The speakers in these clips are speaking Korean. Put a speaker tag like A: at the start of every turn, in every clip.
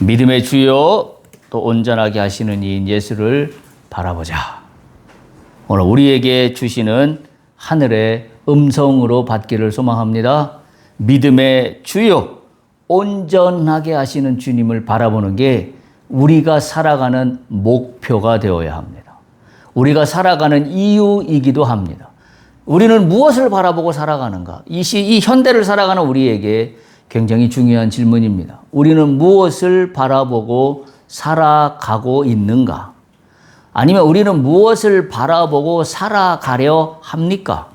A: 믿음의 주요 또 온전하게 하시는 이인 예수를 바라보자. 오늘 우리에게 주시는 하늘의 음성으로 받기를 소망합니다. 믿음의 주요 온전하게 하시는 주님을 바라보는 게 우리가 살아가는 목표가 되어야 합니다. 우리가 살아가는 이유이기도 합니다. 우리는 무엇을 바라보고 살아가는가? 이 현대를 살아가는 우리에게 굉장히 중요한 질문입니다. 우리는 무엇을 바라보고 살아가고 있는가? 아니면 우리는 무엇을 바라보고 살아가려 합니까?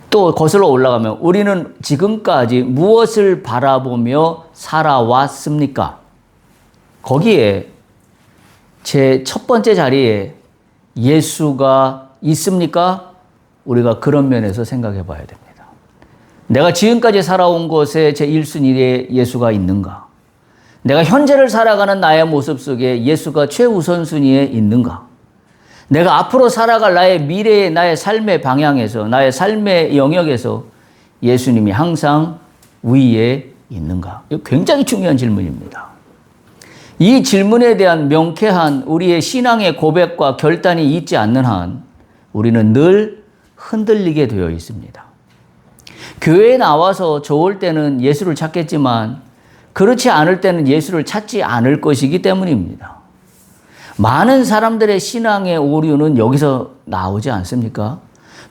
A: 또 거슬러 올라가면 우리는 지금까지 무엇을 바라보며 살아왔습니까? 거기에 제 첫 번째 자리에 예수가 있습니까? 우리가 그런 면에서 생각해 봐야 됩니다. 내가 지금까지 살아온 곳에 제 1순위에 예수가 있는가? 내가 현재를 살아가는 나의 모습 속에 예수가 최우선순위에 있는가? 내가 앞으로 살아갈 나의 미래의 나의 삶의 방향에서 나의 삶의 영역에서 예수님이 항상 위에 있는가? 이거 굉장히 중요한 질문입니다. 이 질문에 대한 명쾌한 우리의 신앙의 고백과 결단이 있지 않는 한 우리는 늘 흔들리게 되어 있습니다. 교회에 나와서 좋을 때는 예수를 찾겠지만 그렇지 않을 때는 예수를 찾지 않을 것이기 때문입니다. 많은 사람들의 신앙의 오류는 여기서 나오지 않습니까?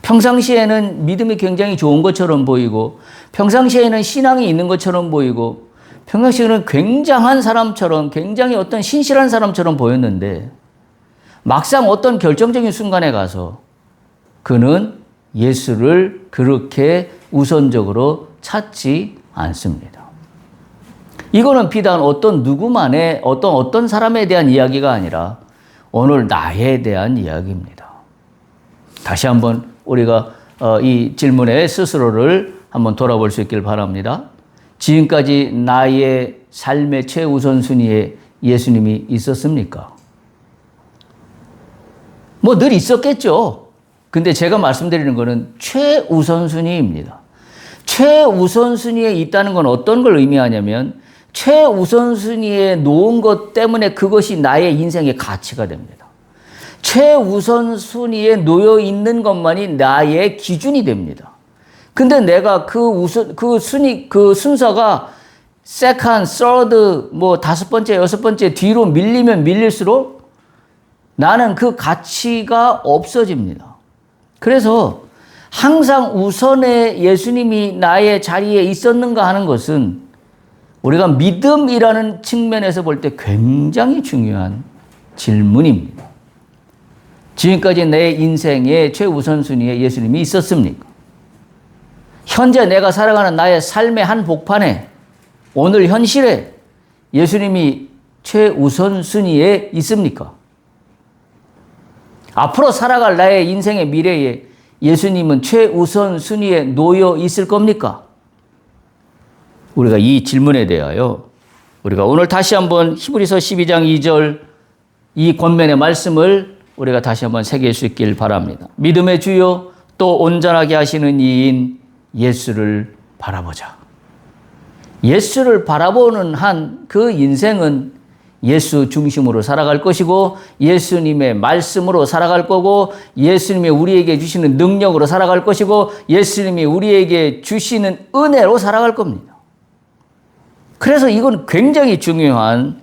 A: 평상시에는 믿음이 굉장히 좋은 것처럼 보이고 평상시에는 신앙이 있는 것처럼 보이고 평상시에는 굉장한 사람처럼 굉장히 어떤 신실한 사람처럼 보였는데 막상 어떤 결정적인 순간에 가서 그는 예수를 그렇게 우선적으로 찾지 않습니다. 이거는 비단 어떤 누구만의 어떤 사람에 대한 이야기가 아니라 오늘 나에 대한 이야기입니다. 다시 한번 우리가 이 질문에 스스로를 한번 돌아볼 수 있길 바랍니다. 지금까지 나의 삶의 최우선순위에 예수님이 있었습니까? 뭐 늘 있었겠죠. 근데 제가 말씀드리는 것은 최우선순위입니다. 최우선순위에 있다는 건 어떤 걸 의미하냐면 최우선순위에 놓은 것 때문에 그것이 나의 인생의 가치가 됩니다. 최우선순위에 놓여 있는 것만이 나의 기준이 됩니다. 근데 내가 그 순서가 세컨드, 서드, 뭐 다섯 번째, 여섯 번째 뒤로 밀리면 밀릴수록 나는 그 가치가 없어집니다. 그래서 항상 우선에 예수님이 나의 자리에 있었는가 하는 것은 우리가 믿음이라는 측면에서 볼 때 굉장히 중요한 질문입니다. 지금까지 내 인생의 최우선순위에 예수님이 있었습니까? 현재 내가 살아가는 나의 삶의 한 복판에 오늘 현실에 예수님이 최우선순위에 있습니까? 앞으로 살아갈 나의 인생의 미래에 예수님은 최우선순위에 놓여 있을 겁니까? 우리가 이 질문에 대하여 우리가 오늘 다시 한번 히브리서 12장 2절 이 권면의 말씀을 우리가 다시 한번 새길 수 있길 바랍니다. 믿음의 주요 또 온전하게 하시는 이인 예수를 바라보자. 예수를 바라보는 한 그 인생은 예수 중심으로 살아갈 것이고 예수님의 말씀으로 살아갈 거고 예수님이 우리에게 주시는 능력으로 살아갈 것이고 예수님이 우리에게 주시는 은혜로 살아갈 겁니다. 그래서 이건 굉장히 중요한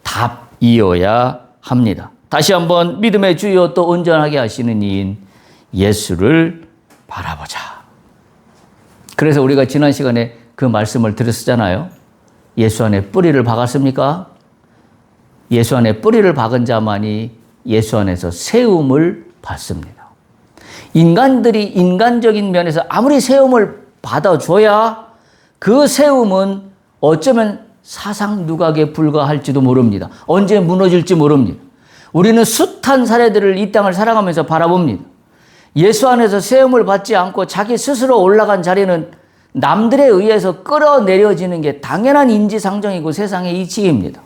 A: 답이어야 합니다. 다시 한번 믿음의 주요 또 온전하게 하시는 이인 예수를 바라보자. 그래서 우리가 지난 시간에 그 말씀을 들었잖아요. 예수 안에 뿌리를 박았습니까? 예수 안에 뿌리를 박은 자만이 예수 안에서 세움을 받습니다. 인간들이 인간적인 면에서 아무리 세움을 받아줘야 그 세움은 어쩌면 사상 누각에 불과할지도 모릅니다. 언제 무너질지 모릅니다. 우리는 숱한 사례들을 이 땅을 살아가면서 바라봅니다. 예수 안에서 세움을 받지 않고 자기 스스로 올라간 자리는 남들에 의해서 끌어내려지는 게 당연한 인지상정이고 세상의 이치입니다.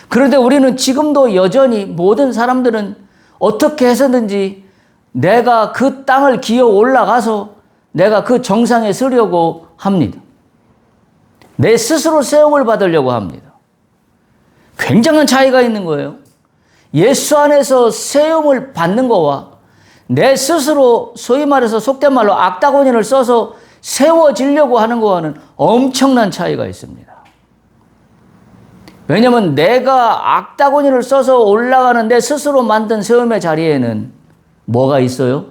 A: 그런데 우리는 지금도 여전히 모든 사람들은 어떻게 해서든지 내가 그 땅을 기어 올라가서 내가 그 정상에 서려고 합니다. 내 스스로 세움을 받으려고 합니다. 굉장한 차이가 있는 거예요. 예수 안에서 세움을 받는 거와 내 스스로 소위 말해서 속된 말로 악다고니를 써서 세워지려고 하는 거와는 엄청난 차이가 있습니다. 왜냐하면 내가 악다고니를 써서 올라가는 내 스스로 만든 세움의 자리에는 뭐가 있어요?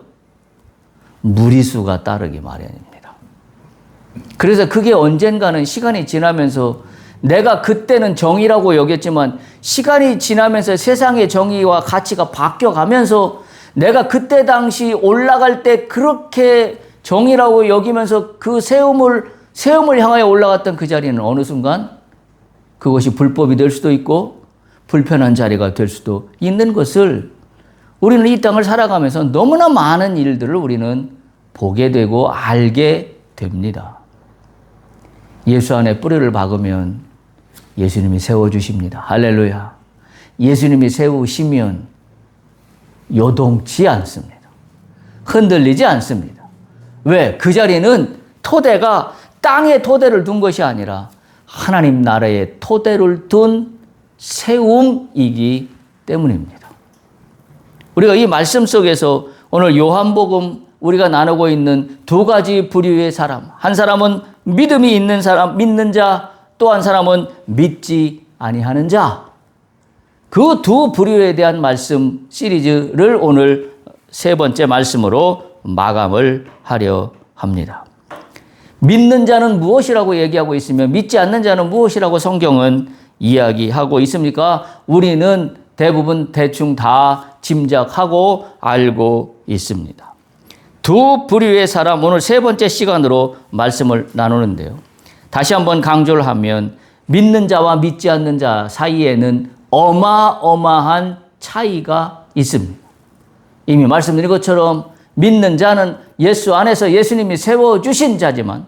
A: 무리수가 따르기 마련입니다. 그래서 그게 언젠가는 시간이 지나면서 내가 그때는 정의라고 여겼지만 시간이 지나면서 세상의 정의와 가치가 바뀌어가면서 내가 그때 당시 올라갈 때 그렇게 정의라고 여기면서 그 세움을 향하여 올라갔던 그 자리는 어느 순간 그것이 불법이 될 수도 있고 불편한 자리가 될 수도 있는 것을 우리는 이 땅을 살아가면서 너무나 많은 일들을 우리는 보게 되고 알게 됩니다. 예수 안에 뿌리를 박으면 예수님이 세워주십니다. 할렐루야. 예수님이 세우시면 요동치 않습니다. 흔들리지 않습니다. 왜? 그 자리는 토대가 땅에 토대를 둔 것이 아니라 하나님 나라의 토대를 둔 세움이기 때문입니다. 우리가 이 말씀 속에서 오늘 요한복음 우리가 나누고 있는 두 가지 부류의 사람, 한 사람은 믿음이 있는 사람, 믿는 자, 또 한 사람은 믿지 아니하는 자. 그 두 부류에 대한 말씀 시리즈를 오늘 세 번째 말씀으로 마감을 하려 합니다. 믿는 자는 무엇이라고 얘기하고 있으며 믿지 않는 자는 무엇이라고 성경은 이야기하고 있습니까? 우리는 대부분 대충 다 짐작하고 알고 있습니다. 두 부류의 사람, 오늘 세 번째 시간으로 말씀을 나누는데요. 다시 한번 강조를 하면 믿는 자와 믿지 않는 자 사이에는 어마어마한 차이가 있습니다. 이미 말씀드린 것처럼 믿는 자는 예수 안에서 예수님이 세워주신 자지만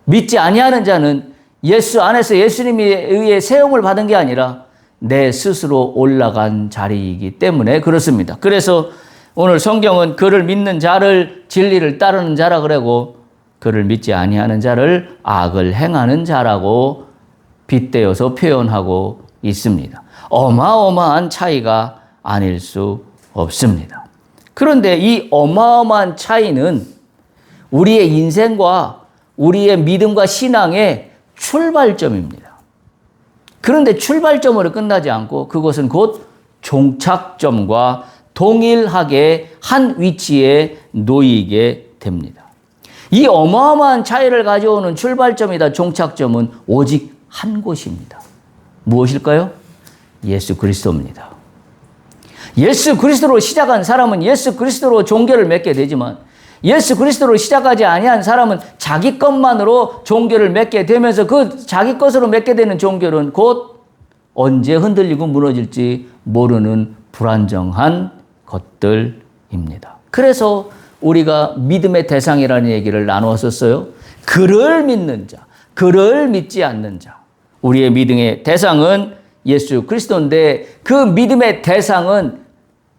A: 믿지 아니하는 자는 예수 안에서 예수님에 의해 세움을 받은 게 아니라 내 스스로 올라간 자리이기 때문에 그렇습니다. 그래서 오늘 성경은 그를 믿는 자를 진리를 따르는 자라 그러고 그를 믿지 아니하는 자를 악을 행하는 자라고 빗대어서 표현하고 있습니다. 어마어마한 차이가 아닐 수 없습니다. 그런데 이 어마어마한 차이는 우리의 인생과 우리의 믿음과 신앙의 출발점입니다. 그런데 출발점으로 끝나지 않고 그것은 곧 종착점과 동일하게 한 위치에 놓이게 됩니다. 이 어마어마한 차이를 가져오는 출발점이다 종착점은 오직 한 곳입니다. 무엇일까요? 예수 그리스도입니다. 예수 그리스도로 시작한 사람은 예수 그리스도로 종교를 맺게 되지만 예수 그리스도로 시작하지 아니한 사람은 자기 것만으로 종교를 맺게 되면서 그 자기 것으로 맺게 되는 종교는 곧 언제 흔들리고 무너질지 모르는 불안정한 것들입니다. 그래서 우리가 믿음의 대상이라는 얘기를 나누었었어요. 그를 믿는 자, 그를 믿지 않는 자. 우리의 믿음의 대상은 예수 그리스도인데 그 믿음의 대상은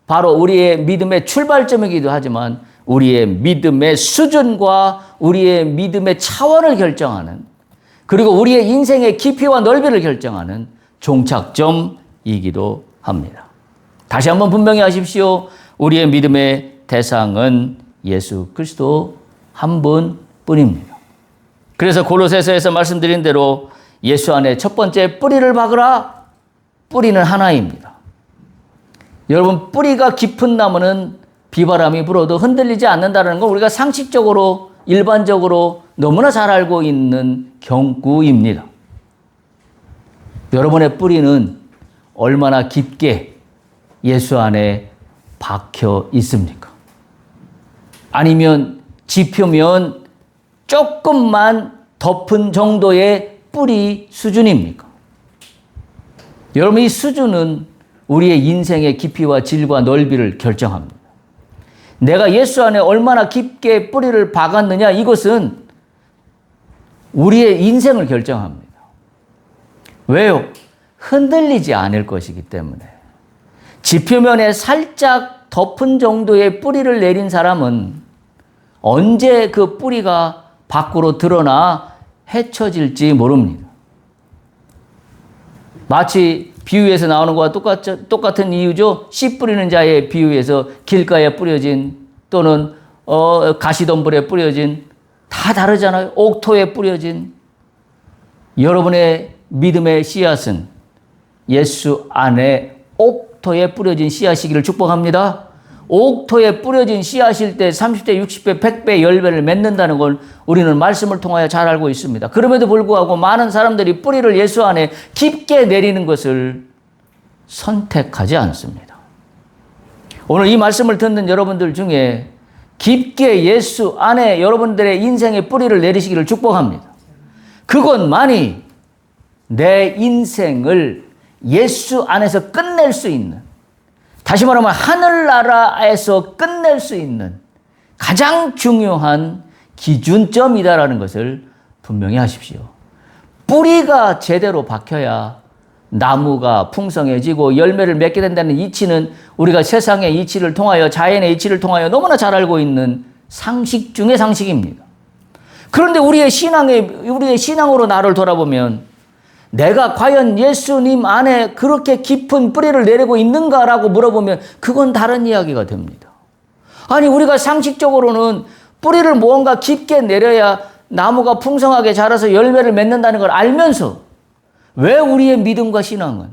A: 바로 우리의 믿음의 출발점이기도 하지만 우리의 믿음의 수준과 우리의 믿음의 차원을 결정하는 그리고 우리의 인생의 깊이와 넓이를 결정하는 종착점이기도 합니다. 다시 한번 분명히 하십시오. 우리의 믿음의 대상은 예수 그리스도 한 분뿐입니다. 그래서 골로새서에서 말씀드린 대로 예수 안에 첫 번째 뿌리를 박으라. 뿌리는 하나입니다. 여러분, 뿌리가 깊은 나무는 비바람이 불어도 흔들리지 않는다는 건 우리가 상식적으로 일반적으로 너무나 잘 알고 있는 경구입니다. 여러분의 뿌리는 얼마나 깊게 예수 안에 박혀 있습니까? 아니면 지표면 조금만 덮은 정도의 뿌리 수준입니까? 여러분, 이 수준은 우리의 인생의 깊이와 질과 넓이를 결정합니다. 내가 예수 안에 얼마나 깊게 뿌리를 박았느냐, 이것은 우리의 인생을 결정합니다. 왜요? 흔들리지 않을 것이기 때문에. 지표면에 살짝 덮은 정도의 뿌리를 내린 사람은 언제 그 뿌리가 밖으로 드러나 헤쳐질지 모릅니다. 마치 비유에서 나오는 것과 똑같은 이유죠. 씨 뿌리는 자의 비유에서 길가에 뿌려진 또는 가시덤불에 뿌려진 다 다르잖아요. 옥토에 뿌려진 여러분의 믿음의 씨앗은 예수 안에 옥토에 뿌려진 씨앗이기를 축복합니다. 옥토에 뿌려진 씨앗일 때 30배, 60배, 100배, 10배를 맺는다는 걸 우리는 말씀을 통하여 잘 알고 있습니다. 그럼에도 불구하고 많은 사람들이 뿌리를 예수 안에 깊게 내리는 것을 선택하지 않습니다. 오늘 이 말씀을 듣는 여러분들 중에 깊게 예수 안에 여러분들의 인생의 뿌리를 내리시기를 축복합니다. 그것만이 내 인생을 예수 안에서 끝낼 수 있는, 다시 말하면 하늘나라에서 끝낼 수 있는 가장 중요한 기준점이다라는 것을 분명히 하십시오. 뿌리가 제대로 박혀야 나무가 풍성해지고 열매를 맺게 된다는 이치는 우리가 세상의 이치를 통하여, 자연의 이치를 통하여 너무나 잘 알고 있는 상식 중의 상식입니다. 그런데 우리의 신앙으로 나를 돌아보면 내가 과연 예수님 안에 그렇게 깊은 뿌리를 내리고 있는가라고 물어보면 그건 다른 이야기가 됩니다. 아니, 우리가 상식적으로는 뿌리를 무언가 깊게 내려야 나무가 풍성하게 자라서 열매를 맺는다는 걸 알면서 왜 우리의 믿음과 신앙은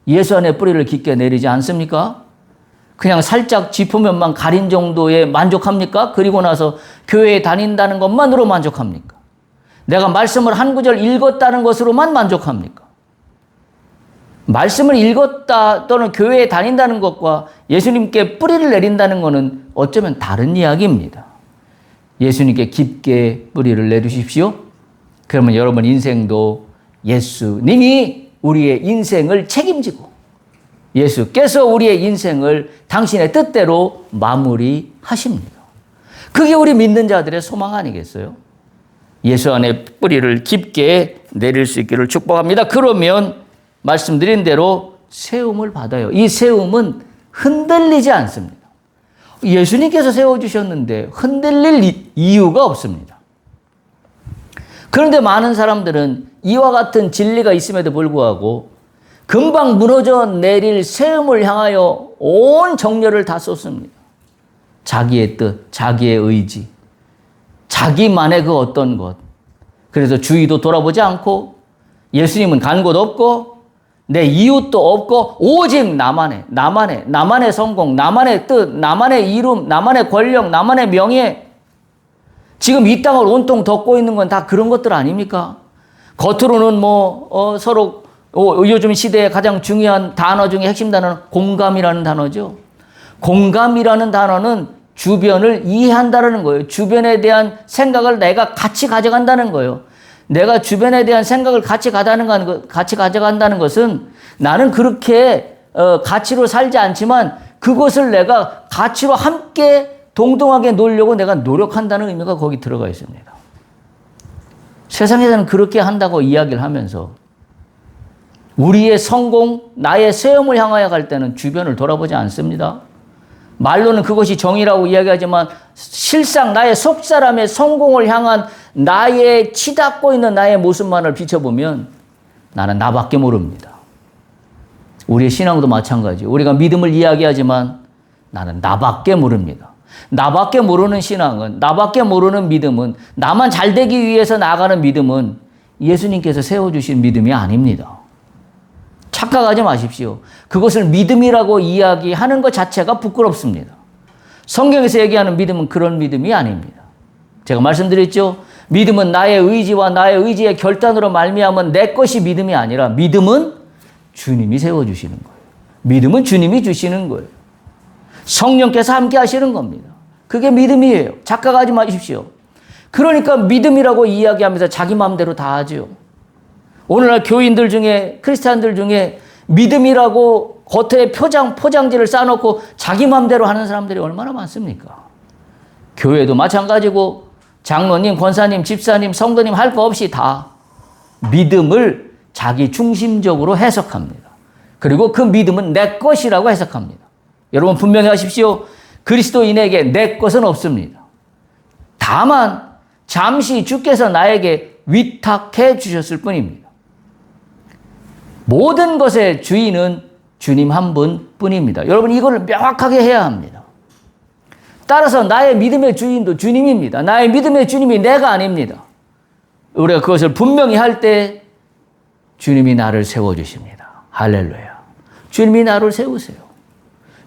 A: 예수 안에 뿌리를 깊게 내리지 않습니까? 그냥 살짝 짚으면만 가린 정도에 만족합니까? 그리고 나서 교회에 다닌다는 것만으로 만족합니까? 내가 말씀을 한 구절 읽었다는 것으로만 만족합니까? 말씀을 읽었다 또는 교회에 다닌다는 것과 예수님께 뿌리를 내린다는 것은 어쩌면 다른 이야기입니다. 예수님께 깊게 뿌리를 내두십시오. 그러면 여러분 인생도 예수님이 우리의 인생을 책임지고 예수께서 우리의 인생을 당신의 뜻대로 마무리하십니다. 그게 우리 믿는 자들의 소망 아니겠어요? 예수 안에 뿌리를 깊게 내릴 수 있기를 축복합니다. 그러면 말씀드린 대로 세움을 받아요. 이 세움은 흔들리지 않습니다. 예수님께서 세워주셨는데 흔들릴 이유가 없습니다. 그런데 많은 사람들은 이와 같은 진리가 있음에도 불구하고 금방 무너져 내릴 세움을 향하여 온 정열을 다 쏟습니다. 자기의 뜻, 자기의 의지, 자기만의 그 어떤 것. 그래서 주위도 돌아보지 않고 예수님은 간 곳 없고 내 이웃도 없고 오직 나만의 성공, 나만의 뜻, 나만의 이름, 나만의 권력, 나만의 명예. 지금 이 땅을 온통 덮고 있는 건 다 그런 것들 아닙니까? 겉으로는 서로 요즘 시대에 가장 중요한 단어 중에 핵심 단어는 공감이라는 단어죠. 공감이라는 단어는 주변을 이해한다는 거예요. 주변에 대한 생각을 내가 같이 가져간다는 거예요. 내가 주변에 대한 생각을 같이 가져간다는 것은 나는 그렇게 가치로 살지 않지만 그것을 내가 가치로 함께 동등하게 놓으려고 내가 노력한다는 의미가 거기 들어가 있습니다. 세상에서는 그렇게 한다고 이야기를 하면서 우리의 성공, 나의 세움을 향하여 갈 때는 주변을 돌아보지 않습니다. 말로는 그것이 정의라고 이야기하지만 실상 나의 속사람의 성공을 향한 나의 치닫고 있는 나의 모습만을 비춰보면 나는 나밖에 모릅니다. 우리의 신앙도 마찬가지예요. 우리가 믿음을 이야기하지만 나는 나밖에 모릅니다. 나밖에 모르는 신앙은, 나밖에 모르는 믿음은, 나만 잘 되기 위해서 나아가는 믿음은 예수님께서 세워주신 믿음이 아닙니다. 착각하지 마십시오. 그것을 믿음이라고 이야기하는 것 자체가 부끄럽습니다. 성경에서 얘기하는 믿음은 그런 믿음이 아닙니다. 제가 말씀드렸죠. 믿음은 나의 의지와 나의 의지의 결단으로 말미암은 내 것이 믿음이 아니라 믿음은 주님이 세워주시는 거예요. 믿음은 주님이 주시는 거예요. 성령께서 함께 하시는 겁니다. 그게 믿음이에요. 착각하지 마십시오. 그러니까 믿음이라고 이야기하면서 자기 마음대로 다 하죠. 오늘날 교인들 중에, 크리스찬들 중에 믿음이라고 겉에 포장지를 쌓아놓고 자기 마음대로 하는 사람들이 얼마나 많습니까? 교회도 마찬가지고 장로님, 권사님, 집사님, 성도님 할 거 없이 다 믿음을 자기 중심적으로 해석합니다. 그리고 그 믿음은 내 것이라고 해석합니다. 여러분 분명히 하십시오. 그리스도인에게 내 것은 없습니다. 다만 잠시 주께서 나에게 위탁해 주셨을 뿐입니다. 모든 것의 주인은 주님 한 분뿐입니다. 여러분 이걸 명확하게 해야 합니다. 따라서 나의 믿음의 주인도 주님입니다. 나의 믿음의 주님이 내가 아닙니다. 우리가 그것을 분명히 할 때 주님이 나를 세워주십니다. 할렐루야. 주님이 나를 세우세요.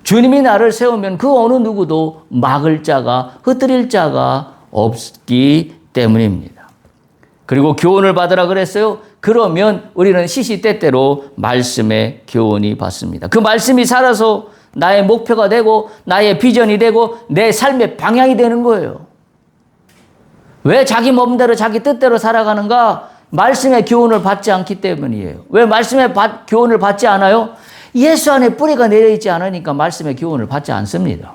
A: 주님이 나를 세우면 그 어느 누구도 막을 자가, 흩뜨릴 자가 없기 때문입니다. 그리고 교훈을 받으라 그랬어요. 그러면 우리는 시시때때로 말씀의 교훈이 받습니다. 그 말씀이 살아서 나의 목표가 되고 나의 비전이 되고 내 삶의 방향이 되는 거예요. 왜 자기 몸대로 자기 뜻대로 살아가는가? 말씀의 교훈을 받지 않기 때문이에요. 왜 말씀의 교훈을 받지 않아요? 예수 안에 뿌리가 내려있지 않으니까 말씀의 교훈을 받지 않습니다.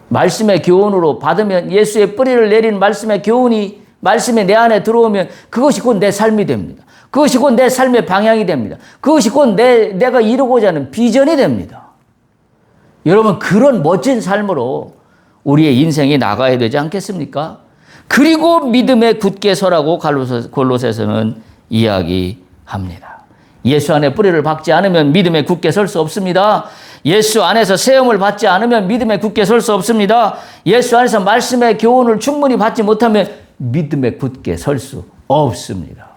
A: 말씀의 교훈으로 받으면 예수의 뿌리를 내린 말씀의 교훈이 말씀이 내 안에 들어오면 그것이 곧 내 삶이 됩니다. 그것이 곧 내 삶의 방향이 됩니다. 그것이 곧 내가 이루고자 하는 비전이 됩니다. 여러분 그런 멋진 삶으로 우리의 인생이 나가야 되지 않겠습니까? 그리고 믿음에 굳게 서라고 골로새서는 이야기합니다. 예수 안에 뿌리를 박지 않으면 믿음에 굳게 설 수 없습니다. 예수 안에서 세움을 받지 않으면 믿음에 굳게 설 수 없습니다. 예수 안에서 말씀의 교훈을 충분히 받지 못하면 믿음에 굳게 설 수 없습니다.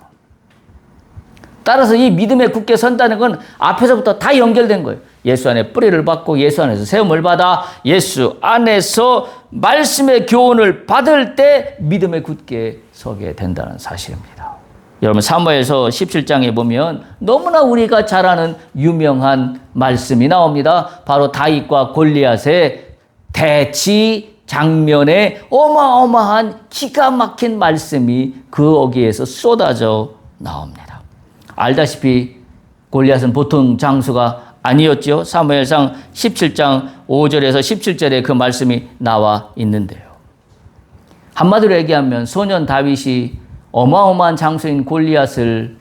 A: 따라서 이 믿음에 굳게 선다는 건 앞에서부터 다 연결된 거예요. 예수 안에 뿌리를 받고 예수 안에서 세움을 받아 예수 안에서 말씀의 교훈을 받을 때 믿음에 굳게 서게 된다는 사실입니다. 여러분 사무엘서 17장에 보면 너무나 우리가 잘 아는 유명한 말씀이 나옵니다. 바로 다윗과 골리앗의 대치 장면에 어마어마한 기가 막힌 말씀이 그 어귀에서 쏟아져 나옵니다. 알다시피 골리앗은 보통 장수가 아니었죠. 사무엘상 17장 5절에서 17절에 그 말씀이 나와 있는데요. 한마디로 얘기하면 소년 다윗이 어마어마한 장수인 골리앗을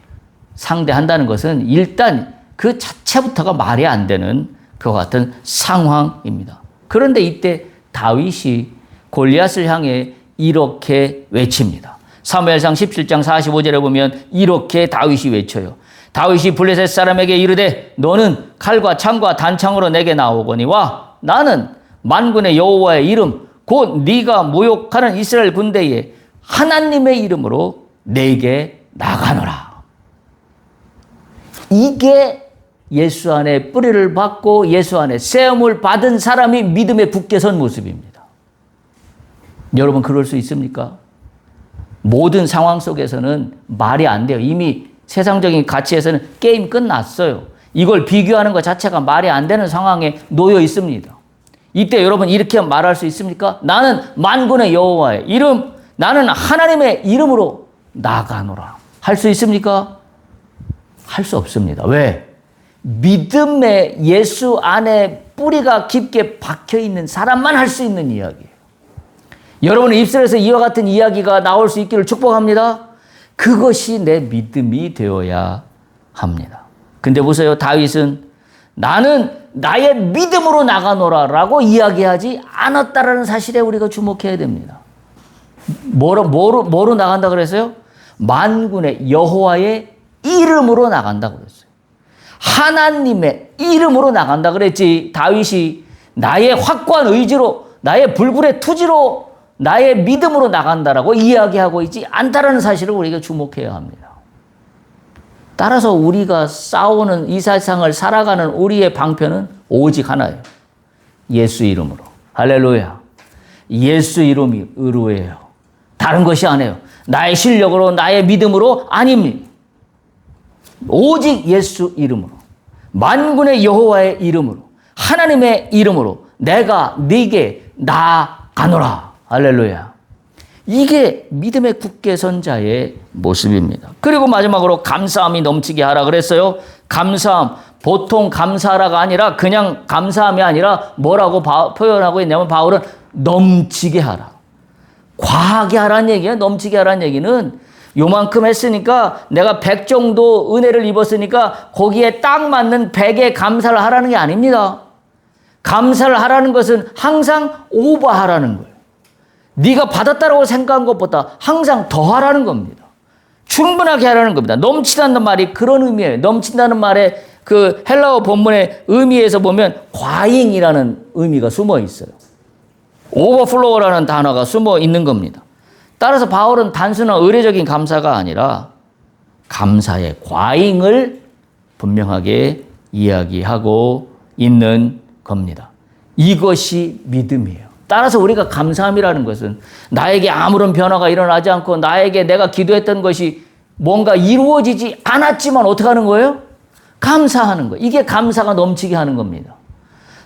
A: 상대한다는 것은 일단 그 자체부터가 말이 안 되는 그와 같은 상황입니다. 그런데 이때 다윗이 골리앗을 향해 이렇게 외칩니다. 사무엘상 17장 45절에 보면 이렇게 다윗이 외쳐요. 다윗이 블레셋 사람에게 이르되 너는 칼과 창과 단창으로 내게 나오거니와 나는 만군의 여호와의 이름 곧 네가 모욕하는 이스라엘 군대의 하나님의 이름으로 내게 나가노라. 이게 예수 안에 뿌리를 받고 예수 안에 세움을 받은 사람이 믿음에 굳게 선 모습입니다. 여러분 그럴 수 있습니까? 모든 상황 속에서는 말이 안 돼요. 이미 세상적인 가치에서는 게임 끝났어요. 이걸 비교하는 것 자체가 말이 안 되는 상황에 놓여 있습니다. 이때 여러분 이렇게 말할 수 있습니까? 나는 만군의 여호와의 이름, 나는 하나님의 이름으로 나가노라. 할 수 있습니까? 할 수 없습니다. 왜? 믿음의 예수 안에 뿌리가 깊게 박혀 있는 사람만 할 수 있는 이야기예요. 여러분의 입술에서 이와 같은 이야기가 나올 수 있기를 축복합니다. 그것이 내 믿음이 되어야 합니다. 근데 보세요. 다윗은 나는 나의 믿음으로 나가노라라고 이야기하지 않았다라는 사실에 우리가 주목해야 됩니다. 뭐로 나간다 그랬어요? 만군의 여호와의 이름으로 나간다 그랬어요. 하나님의 이름으로 나간다 그랬지. 다윗이 나의 확고한 의지로, 나의 불굴의 투지로, 나의 믿음으로 나간다라고 이야기하고 있지 않다라는 사실을 우리가 주목해야 합니다. 따라서 우리가 싸우는 이 세상을 살아가는 우리의 방편은 오직 하나예요. 예수 이름으로. 할렐루야. 예수 이름이 의로예요. 다른 것이 아니에요. 나의 실력으로, 나의 믿음으로 아닙니다. 오직 예수 이름으로, 만군의 여호와의 이름으로, 하나님의 이름으로 내가 네게 나아가노라. 할렐루야. 이게 믿음의 굳게 선 자의 모습입니다. 그리고 마지막으로 감사함이 넘치게 하라 그랬어요. 감사함, 보통 감사하라가 아니라 그냥 감사함이 아니라 뭐라고 표현하고 있냐면 바울은 넘치게 하라. 과하게 하라는 얘기예요. 넘치게 하라는 얘기는 요만큼 했으니까 내가 100 정도 은혜를 입었으니까 거기에 딱 맞는 100의 감사를 하라는 게 아닙니다. 감사를 하라는 것은 항상 오버하라는 거예요. 네가 받았다라고 생각한 것보다 항상 더 하라는 겁니다. 충분하게 하라는 겁니다. 넘친다는 말이 그런 의미예요. 넘친다는 말에 그 헬라어 본문의 의미에서 보면 과잉이라는 의미가 숨어 있어요. 오버플로우라는 단어가 숨어 있는 겁니다. 따라서 바울은 단순한 의례적인 감사가 아니라 감사의 과잉을 분명하게 이야기하고 있는 겁니다. 이것이 믿음이에요. 따라서 우리가 감사함이라는 것은 나에게 아무런 변화가 일어나지 않고 나에게 내가 기도했던 것이 뭔가 이루어지지 않았지만 어떻게 하는 거예요? 감사하는 거예요. 이게 감사가 넘치게 하는 겁니다.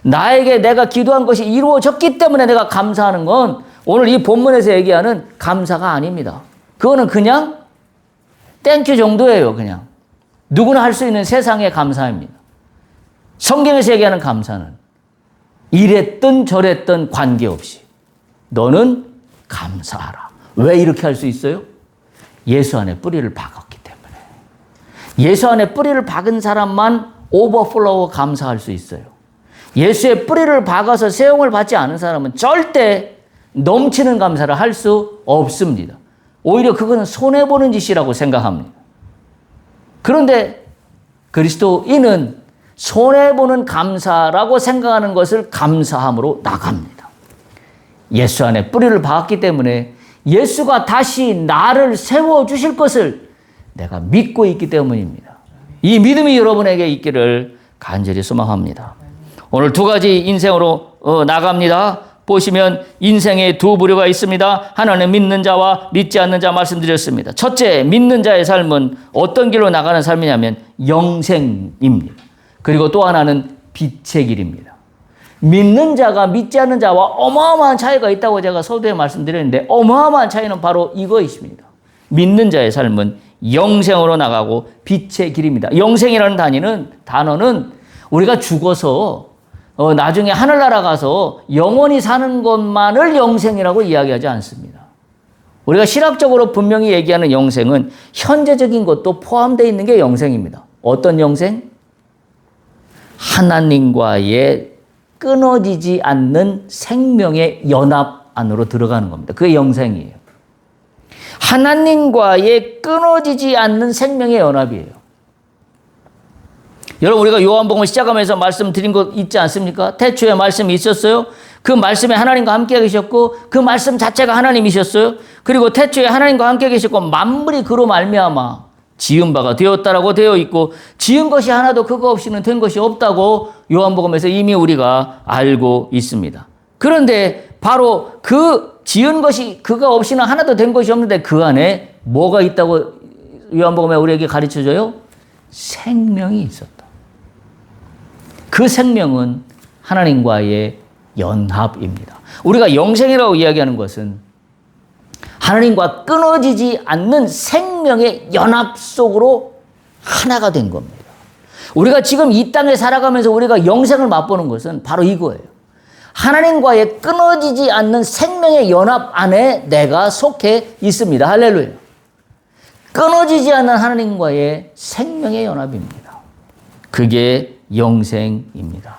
A: 나에게 내가 기도한 것이 이루어졌기 때문에 내가 감사하는 건 오늘 이 본문에서 얘기하는 감사가 아닙니다. 그거는 그냥 땡큐 정도예요. 그냥 누구나 할 수 있는 세상의 감사입니다. 성경에서 얘기하는 감사는 이랬든 저랬든 관계없이 너는 감사하라. 왜 이렇게 할 수 있어요? 예수 안에 뿌리를 박았기 때문에. 예수 안에 뿌리를 박은 사람만 오버플로우 감사할 수 있어요. 예수의 뿌리를 박아서 세용을 받지 않은 사람은 절대 넘치는 감사를 할 수 없습니다. 오히려 그거는 손해보는 짓이라고 생각합니다. 그런데 그리스도인은 손해보는 감사라고 생각하는 것을 감사함으로 나갑니다. 예수 안에 뿌리를 박았기 때문에 예수가 다시 나를 세워주실 것을 내가 믿고 있기 때문입니다. 이 믿음이 여러분에게 있기를 간절히 소망합니다. 오늘 두 가지 인생으로 나갑니다. 보시면 인생에 두 부류가 있습니다. 하나는 믿는 자와 믿지 않는 자 말씀드렸습니다. 첫째, 믿는 자의 삶은 어떤 길로 나가는 삶이냐면 영생입니다. 그리고 또 하나는 빛의 길입니다. 믿는 자가 믿지 않는 자와 어마어마한 차이가 있다고 제가 서두에 말씀드렸는데 어마어마한 차이는 바로 이거이십니다. 믿는 자의 삶은 영생으로 나가고 빛의 길입니다. 영생이라는 단어는 우리가 죽어서 나중에 하늘나라 가서 영원히 사는 것만을 영생이라고 이야기하지 않습니다. 우리가 신학적으로 분명히 얘기하는 영생은 현재적인 것도 포함되어 있는 게 영생입니다. 어떤 영생? 하나님과의 끊어지지 않는 생명의 연합 안으로 들어가는 겁니다. 그게 영생이에요. 하나님과의 끊어지지 않는 생명의 연합이에요. 여러분, 우리가 요한복음 시작하면서 말씀드린 거 있지 않습니까? 태초에 말씀이 있었어요. 그 말씀에 하나님과 함께 계셨고 그 말씀 자체가 하나님이셨어요. 그리고 태초에 하나님과 함께 계셨고 만물이 그로 말미암아 지은 바가 되었다라고 되어 있고 지은 것이 하나도 그거 없이는 된 것이 없다고 요한복음에서 이미 우리가 알고 있습니다. 그런데 바로 그 지은 것이 그거 없이는 하나도 된 것이 없는데 그 안에 뭐가 있다고 요한복음에 우리에게 가르쳐줘요? 생명이 있었다. 그 생명은 하나님과의 연합입니다. 우리가 영생이라고 이야기하는 것은 하나님과 끊어지지 않는 생명의 연합 속으로 하나가 된 겁니다. 우리가 지금 이 땅에 살아가면서 우리가 영생을 맛보는 것은 바로 이거예요. 하나님과의 끊어지지 않는 생명의 연합 안에 내가 속해 있습니다. 할렐루야. 끊어지지 않는 하나님과의 생명의 연합입니다. 그게 영생입니다.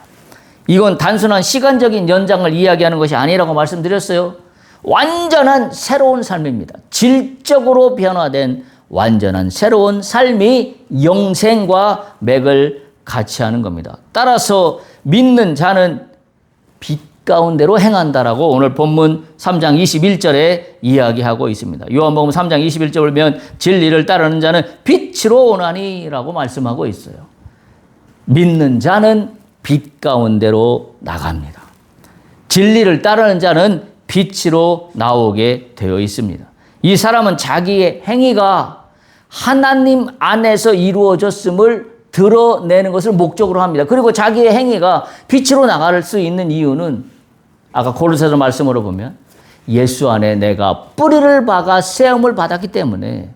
A: 이건 단순한 시간적인 연장을 이야기하는 것이 아니라고 말씀드렸어요. 완전한 새로운 삶입니다. 질적으로 변화된 완전한 새로운 삶이 영생과 맥을 같이 하는 겁니다. 따라서 믿는 자는 빛 가운데로 행한다라고 오늘 본문 3장 21절에 이야기하고 있습니다. 요한복음 3장 21절을 보면 진리를 따르는 자는 빛으로 오나니라고 말씀하고 있어요. 믿는 자는 빛 가운데로 나갑니다. 진리를 따르는 자는 빛으로 나오게 되어 있습니다. 이 사람은 자기의 행위가 하나님 안에서 이루어졌음을 드러내는 것을 목적으로 합니다. 그리고 자기의 행위가 빛으로 나갈 수 있는 이유는 아까 고린도서 말씀으로 보면 예수 안에 내가 뿌리를 박아 세움을 받았기 때문에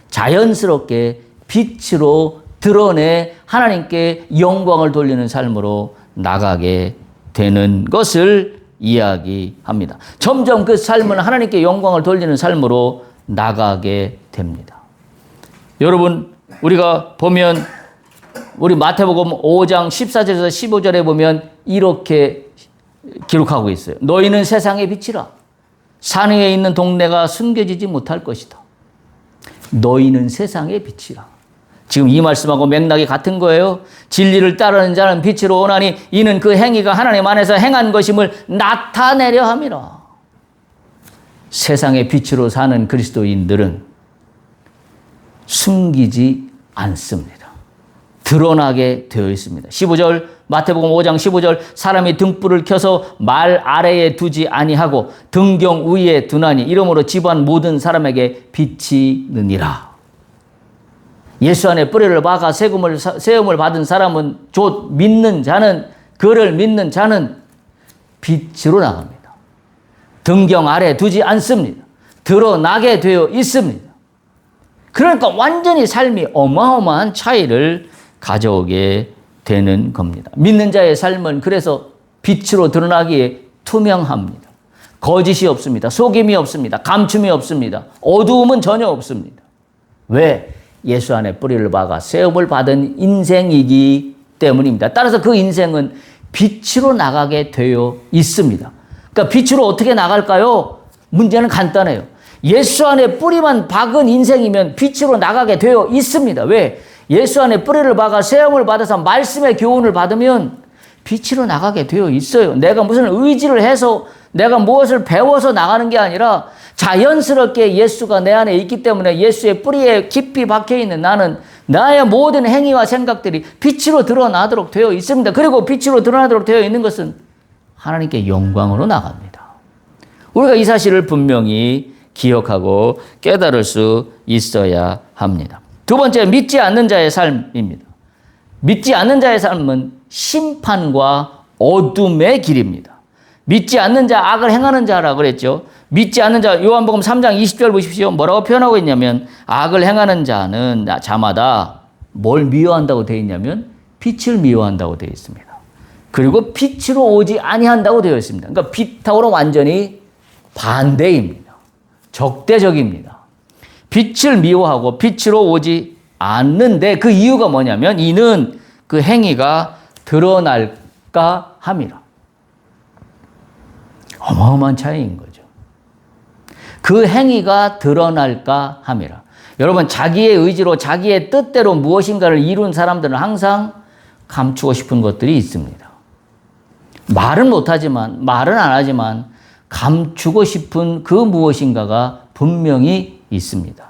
A: 자연스럽게 빛으로 드러내 하나님께 영광을 돌리는 삶으로 나가게 되는 것을 이야기합니다. 점점 그 삶은 하나님께 영광을 돌리는 삶으로 나가게 됩니다. 여러분, 우리가 보면 우리 마태복음 5장 14절에서 15절에 보면 이렇게 기록하고 있어요. 너희는 세상의 빛이라. 산 위에 있는 동네가 숨겨지지 못할 것이다. 너희는 세상의 빛이라. 지금 이 말씀하고 맥락이 같은 거예요. 진리를 따르는 자는 빛으로 오나니 이는 그 행위가 하나님 안에서 행한 것임을 나타내려 함이라. 세상의 빛으로 사는 그리스도인들은 숨기지 않습니다. 드러나게 되어 있습니다. 15절 마태복음 5장 15절 사람이 등불을 켜서 말 아래에 두지 아니하고 등경 위에 두나니 이러므로 집안 모든 사람에게 빛이 느니라. 예수 안에 뿌리를 박아 세움을 받은 사람은 곧 믿는 자는 그를 믿는 자는 빛으로 나갑니다. 등경 아래 두지 않습니다. 드러나게 되어 있습니다. 그러니까 완전히 삶이 어마어마한 차이를 가져오게 되는 겁니다. 믿는 자의 삶은 그래서 빛으로 드러나기에 투명합니다. 거짓이 없습니다. 속임이 없습니다. 감춤이 없습니다. 어두움은 전혀 없습니다. 왜? 예수 안에 뿌리를 박아 세움을 받은 인생이기 때문입니다. 따라서 그 인생은 빛으로 나가게 되어 있습니다. 그러니까 빛으로 어떻게 나갈까요? 문제는 간단해요. 예수 안에 뿌리만 박은 인생이면 빛으로 나가게 되어 있습니다. 왜? 예수 안에 뿌리를 박아 세움을 받아서 말씀의 교훈을 받으면 빛으로 나가게 되어 있어요. 내가 무슨 의지를 해서 내가 무엇을 배워서 나가는 게 아니라 자연스럽게 예수가 내 안에 있기 때문에 예수의 뿌리에 깊이 박혀있는 나는 나의 모든 행위와 생각들이 빛으로 드러나도록 되어 있습니다. 그리고 빛으로 드러나도록 되어 있는 것은 하나님께 영광으로 나갑니다. 우리가 이 사실을 분명히 기억하고 깨달을 수 있어야 합니다. 두 번째, 믿지 않는 자의 삶입니다. 믿지 않는 자의 삶은 심판과 어둠의 길입니다. 믿지 않는 자, 악을 행하는 자라고 그랬죠. 믿지 않는 자, 요한복음 3장 20절 보십시오. 뭐라고 표현하고 있냐면 악을 행하는 자는 자마다 뭘 미워한다고 되어 있냐면 빛을 미워한다고 되어 있습니다. 그리고 빛으로 오지 아니한다고 되어 있습니다. 그러니까 빛하고는 완전히 반대입니다. 적대적입니다. 빛을 미워하고 빛으로 오지 않는데 그 이유가 뭐냐면 이는 그 행위가 드러날까 함이라. 어마어마한 차이인 거죠. 그 행위가 드러날까 함이라. 여러분, 자기의 의지로 자기의 뜻대로 무엇인가를 이룬 사람들은 항상 감추고 싶은 것들이 있습니다. 말은 못하지만, 말은 안 하지만 감추고 싶은 그 무엇인가가 분명히 있습니다.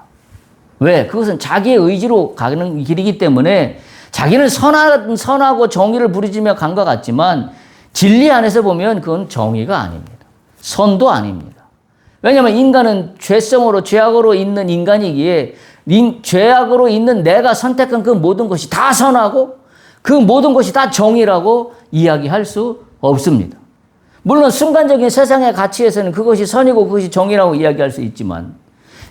A: 왜? 그것은 자기의 의지로 가는 길이기 때문에 자기는 선하고 정의를 부르짖며 간 것 같지만 진리 안에서 보면 그건 정의가 아닙니다. 선도 아닙니다. 왜냐하면 인간은 죄성으로 죄악으로 있는 인간이기에 죄악으로 있는 내가 선택한 그 모든 것이 다 선하고 그 모든 것이 다 정의라고 이야기할 수 없습니다. 물론 순간적인 세상의 가치에서는 그것이 선이고 그것이 정의라고 이야기할 수 있지만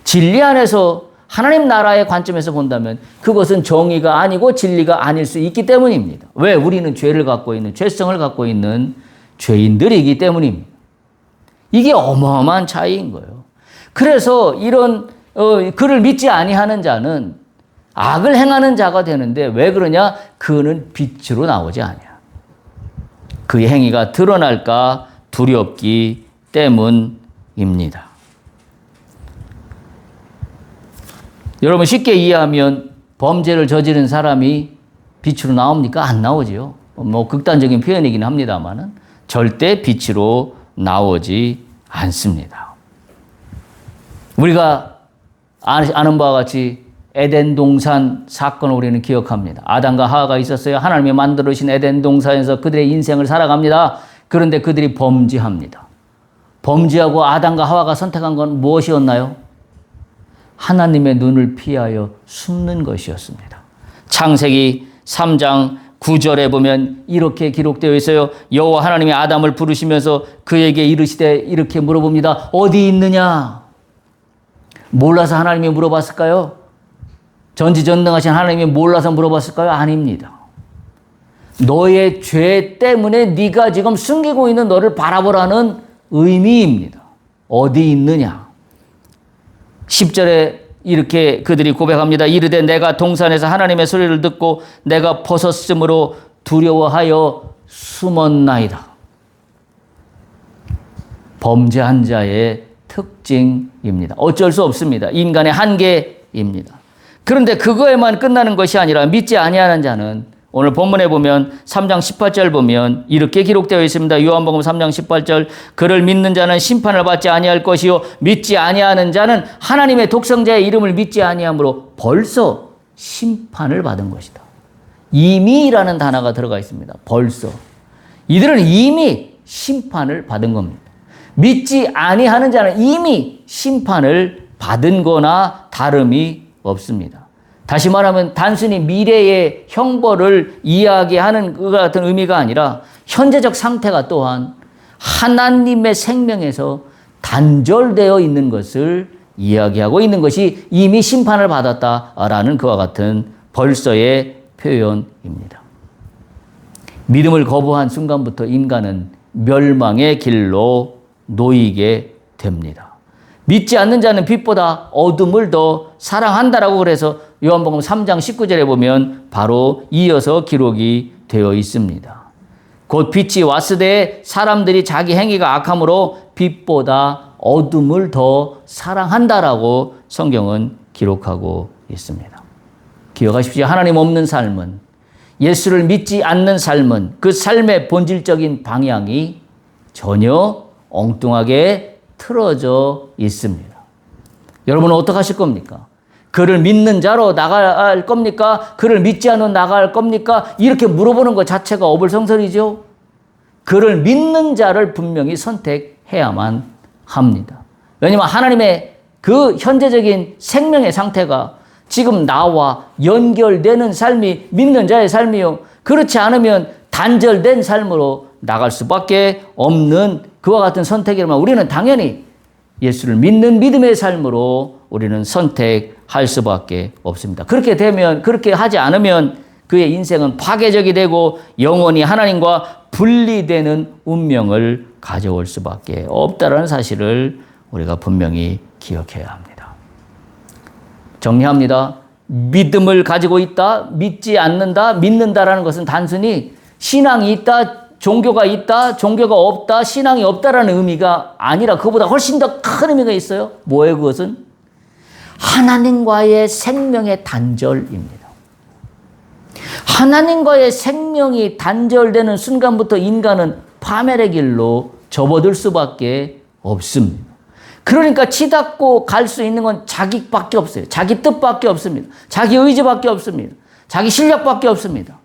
A: 진리 안에서 하나님 나라의 관점에서 본다면 그것은 정의가 아니고 진리가 아닐 수 있기 때문입니다. 왜? 우리는 죄를 갖고 있는, 죄성을 갖고 있는 죄인들이기 때문입니다. 이게 어마어마한 차이인 거예요. 그래서 이런 그를 믿지 아니하는 자는 악을 행하는 자가 되는데 왜 그러냐? 그는 빛으로 나오지 아니야. 그의 행위가 드러날까 두렵기 때문입니다. 여러분, 쉽게 이해하면 범죄를 저지른 사람이 빛으로 나옵니까? 안 나오지요. 뭐 극단적인 표현이긴 합니다만은 절대 빛으로 나오지 않습니다. 우리가 아는 바와 같이 에덴 동산 사건을 우리는 기억합니다. 아담과 하와가 있었어요. 하나님이 만들어주신 에덴 동산에서 그들의 인생을 살아갑니다. 그런데 그들이 범죄합니다. 범죄하고 아담과 하와가 선택한 건 무엇이었나요? 하나님의 눈을 피하여 숨는 것이었습니다. 창세기 3장 9절에 보면 이렇게 기록되어 있어요. 여호와 하나님이 아담을 부르시면서 그에게 이르시되 이렇게 물어봅니다. 어디 있느냐? 몰라서 하나님이 물어봤을까요? 전지전능하신 하나님이 몰라서 물어봤을까요? 아닙니다. 너의 죄 때문에 네가 지금 숨기고 있는 너를 바라보라는 의미입니다. 어디 있느냐? 10절에 이렇게 그들이 고백합니다. 이르되 내가 동산에서 하나님의 소리를 듣고 내가 벗었으므로 두려워하여 숨었나이다. 범죄한 자의 특징입니다. 어쩔 수 없습니다. 인간의 한계 상태입니다. 그런데 그거에만 끝나는 것이 아니라 믿지 아니하는 자는 오늘 본문에 보면 3장 18절 보면 이렇게 기록되어 있습니다. 요한복음 3장 18절 그를 믿는 자는 심판을 받지 아니할 것이요 믿지 아니하는 자는 하나님의 독생자의 이름을 믿지 아니함으로 벌써 심판을 받은 것이다. 이미라는 단어가 들어가 있습니다. 벌써. 이들은 이미 심판을 받은 겁니다. 믿지 아니하는 자는 이미 심판을 받은 거나 다름이 없습니다. 다시 말하면 단순히 미래의 형벌을 이야기하는 그 같은 의미가 아니라 현재적 상태가 또한 하나님의 생명에서 단절되어 있는 것을 이야기하고 있는 것이 이미 심판을 받았다라는 그와 같은 벌써의 표현입니다. 믿음을 거부한 순간부터 인간은 멸망의 길로 놓이게 됩니다. 믿지 않는 자는 빛보다 어둠을 더 사랑한다라고 그래서 요한복음 3장 19절에 보면 바로 이어서 기록이 되어 있습니다. 곧 빛이 왔으되 사람들이 자기 행위가 악함으로 빛보다 어둠을 더 사랑한다라고 성경은 기록하고 있습니다. 기억하십시오. 하나님 없는 삶은, 예수를 믿지 않는 삶은 그 삶의 본질적인 방향이 전혀 엉뚱하게 틀어져 있습니다. 여러분은 어떻게 하실 겁니까? 그를 믿는 자로 나갈 겁니까? 그를 믿지 않는 나갈 겁니까? 이렇게 물어보는 것 자체가 어불성설이죠. 그를 믿는 자를 분명히 선택해야만 합니다. 왜냐하면 하나님의 그 현재적인 생명의 상태가 지금 나와 연결되는 삶이 믿는 자의 삶이요. 그렇지 않으면 단절된 삶으로 나갈 수밖에 없는 그와 같은 선택이라면 우리는 당연히 예수를 믿는 믿음의 삶으로 우리는 선택할 수밖에 없습니다. 그렇게 되면, 그렇게 하지 않으면 그의 인생은 파괴적이 되고 영원히 하나님과 분리되는 운명을 가져올 수밖에 없다는 사실을 우리가 분명히 기억해야 합니다. 정리합니다. 믿음을 가지고 있다, 믿지 않는다, 믿는다라는 것은 단순히 신앙이 있다, 종교가 있다, 종교가 없다, 신앙이 없다라는 의미가 아니라 그보다 훨씬 더 큰 의미가 있어요. 뭐예요, 그것은? 하나님과의 생명의 단절입니다. 하나님과의 생명이 단절되는 순간부터 인간은 파멸의 길로 접어들 수밖에 없습니다. 그러니까 치닫고 갈 수 있는 건 자기밖에 없어요. 자기 뜻밖에 없습니다. 자기 의지밖에 없습니다. 자기 실력밖에 없습니다.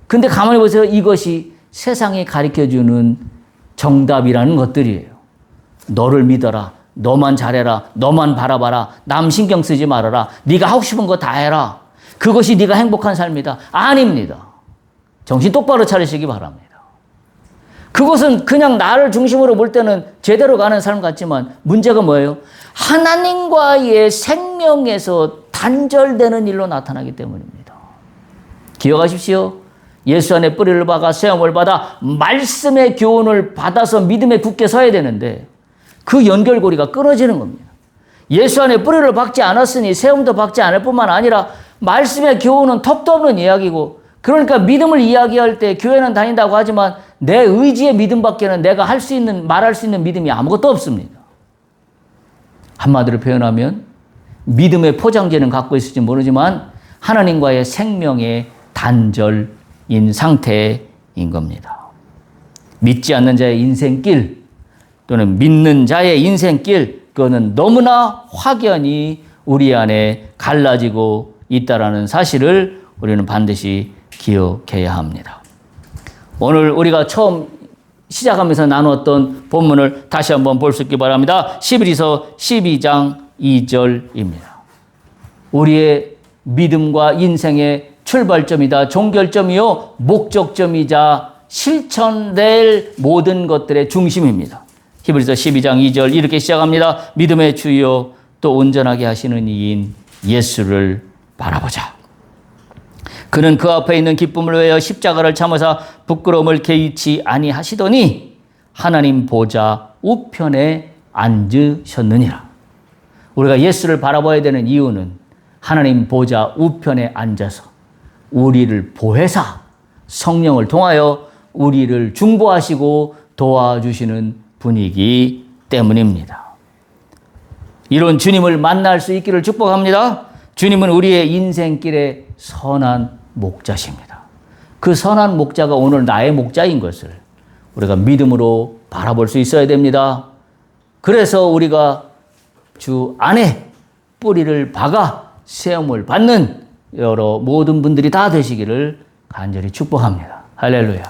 A: 근데 가만히 보세요. 이것이 세상이 가르쳐주는 정답이라는 것들이에요. 너를 믿어라. 너만 잘해라. 너만 바라봐라. 남 신경 쓰지 말아라. 네가 하고 싶은 거 다 해라. 그것이 네가 행복한 삶이다. 아닙니다. 정신 똑바로 차리시기 바랍니다. 그것은 그냥 나를 중심으로 볼 때는 제대로 가는 삶 같지만 문제가 뭐예요? 하나님과의 생명에서 단절되는 일로 나타나기 때문입니다. 기억하십시오. 예수 안에 뿌리를 박아 세움을 받아 말씀의 교훈을 받아서 믿음에 굳게 서야 되는데 그 연결고리가 끊어지는 겁니다. 예수 안에 뿌리를 박지 않았으니 세움도 박지 않을 뿐만 아니라 말씀의 교훈은 턱도 없는 이야기고 그러니까 믿음을 이야기할 때 교회는 다닌다고 하지만 내 의지의 믿음밖에는 내가 할 수 있는, 말할 수 있는 믿음이 아무것도 없습니다. 한마디로 표현하면 믿음의 포장지는 갖고 있을지 모르지만 하나님과의 생명의 단절인 상태인 겁니다. 믿지 않는 자의 인생길 또는 믿는 자의 인생길 그거는 너무나 확연히 우리 안에 갈라지고 있다는 사실을 우리는 반드시 기억해야 합니다. 오늘 우리가 처음 시작하면서 나누었던 본문을 다시 한번 볼 수 있기 바랍니다. 히브리서 12장 2절입니다. 우리의 믿음과 인생의 출발점이다. 종결점이요. 목적점이자 실천될 모든 것들의 중심입니다. 히브리서 12장 2절 이렇게 시작합니다. 믿음의 주요 또 온전하게 하시는 이인 예수를 바라보자. 그는 그 앞에 있는 기쁨을 위하여 십자가를 참으사 부끄러움을 개의치 아니하시더니 하나님 보좌 우편에 앉으셨느니라. 우리가 예수를 바라봐야 되는 이유는 하나님 보좌 우편에 앉아서 우리를 보혜사 성령을 통하여 우리를 중보하시고 도와주시는 분이기 때문입니다. 이런 주님을 만날 수 있기를 축복합니다. 주님은 우리의 인생길의 선한 목자십니다. 그 선한 목자가 오늘 나의 목자인 것을 우리가 믿음으로 바라볼 수 있어야 됩니다. 그래서 우리가 주 안에 뿌리를 박아 세움을 받는 모든 분들이 다 되시기를 간절히 축복합니다. 할렐루야.